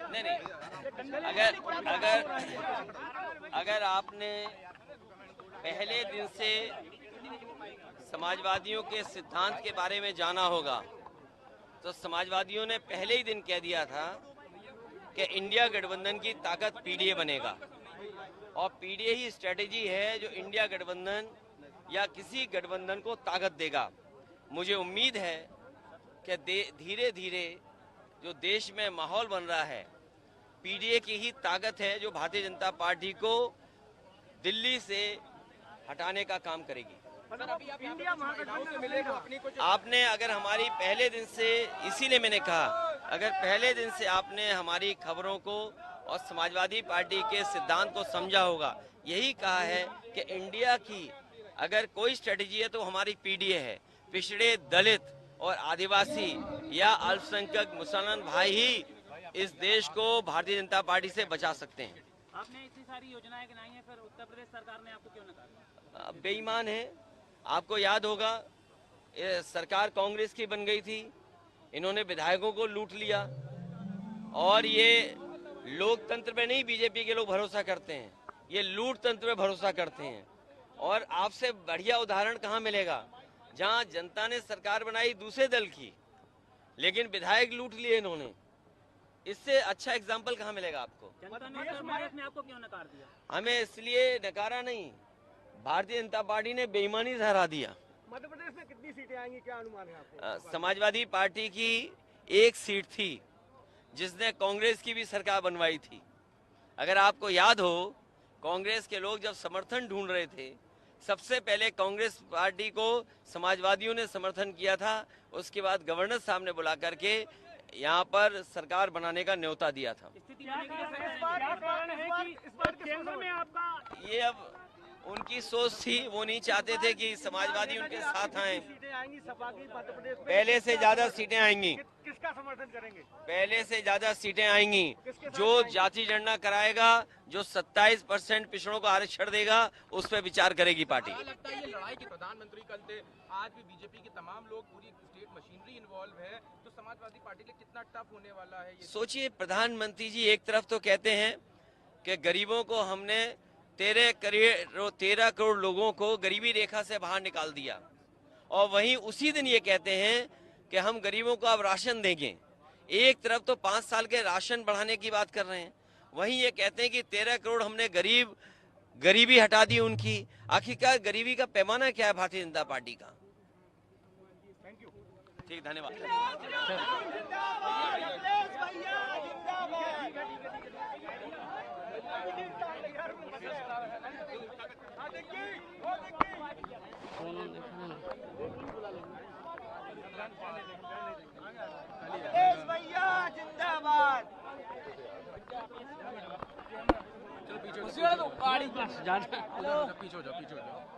नहीं, अगर आपने पहले दिन से समाजवादियों के सिद्धांत के बारे में जाना होगा तो समाजवादियों ने पहले ही दिन कह दिया था कि इंडिया गठबंधन की ताकत पीडीए बनेगा और पीडीए ही स्ट्रेटेजी है जो इंडिया गठबंधन या किसी गठबंधन को ताकत देगा। मुझे उम्मीद है कि धीरे धीरे जो देश में माहौल बन रहा है पीडीए की ही ताकत है जो भारतीय जनता पार्टी को दिल्ली से हटाने का काम करेगी। आपने अगर हमारी पहले दिन से, इसीलिए मैंने कहा, अगर पहले दिन से आपने हमारी खबरों को और समाजवादी पार्टी के सिद्धांत को समझा होगा, यही कहा है कि इंडिया की अगर कोई स्ट्रेटेजी है तो हमारी पीडीए है। पिछड़े, दलित और आदिवासी या अल्पसंख्यक मुसलमान भाई ही इस देश को भारतीय जनता पार्टी से बचा सकते हैं। आपने इतनी सारी योजनाएं गिनाई हैं, फिर उत्तर प्रदेश सरकार ने आपको क्यों नकारा? बेईमान है। आपको याद होगा ये सरकार कांग्रेस की बन गई थी, इन्होंने विधायकों को लूट लिया और ये लोकतंत्र में नहीं बीजेपी के लोग भरोसा करते हैं, ये लूट तंत्र में भरोसा करते हैं। और आपसे बढ़िया उदाहरण कहाँ मिलेगा जहाँ जनता ने सरकार बनाई दूसरे दल की लेकिन विधायक लूट लिए इन्होंने। इससे अच्छा एग्जाम्पल कहाँ मिलेगा आपको? जनता ने आपको क्यों नकार दिया? हमें इसलिए नकारा नहीं, भारतीय जनता पार्टी ने बेईमानी से हरा दिया। मध्य प्रदेश में कितनी सीटें आएंगी, क्या अनुमान है आपको? समाजवादी पार्टी की एक सीट थी जिसने कांग्रेस की भी सरकार बनवाई थी। अगर आपको याद हो, कांग्रेस के लोग जब समर्थन ढूंढ रहे थे सबसे पहले कांग्रेस पार्टी को समाजवादियों ने समर्थन किया था, उसके बाद गवर्नर साहब ने बुला करके यहाँ पर सरकार बनाने का न्योता दिया था। ये अब उनकी सोच थी, वो नहीं चाहते थे कि समाजवादी उनके साथ आए। पहले से ज्यादा सीटें आएंगी। किसका समर्थन करेंगे? पहले से ज्यादा सीटें आएंगी। जो जाति जनगणना कराएगा, जो 27% पिछड़ों को आरक्षण देगा, उस पर विचार करेगी पार्टी। लगता है ये लड़ाई के प्रधानमंत्री कल थे, आज भी बीजेपी के तमाम लोग, पूरी स्टेट मशीनरी इन्वॉल्व है, तो समाजवादी पार्टी के लिए कितना टफ होने वाला है ये? सोचिए, प्रधानमंत्री जी एक तरफ तो कहते हैं कि गरीबों को हमने 13 करोड़ लोगों को गरीबी रेखा से बाहर निकाल दिया, और वहीं उसी दिन ये कहते हैं कि हम गरीबों को अब राशन देंगे। एक तरफ तो 5 साल के राशन बढ़ाने की बात कर रहे हैं, वहीं ये कहते हैं कि 13 करोड़ हमने गरीबी हटा दी उनकी। आखिरकार गरीबी का पैमाना क्या है भारतीय जनता पार्टी का? ठीक, धन्यवाद। भैया जिंदाबाद। चलो पीछे हो जाओ, पीछे हो जाओ।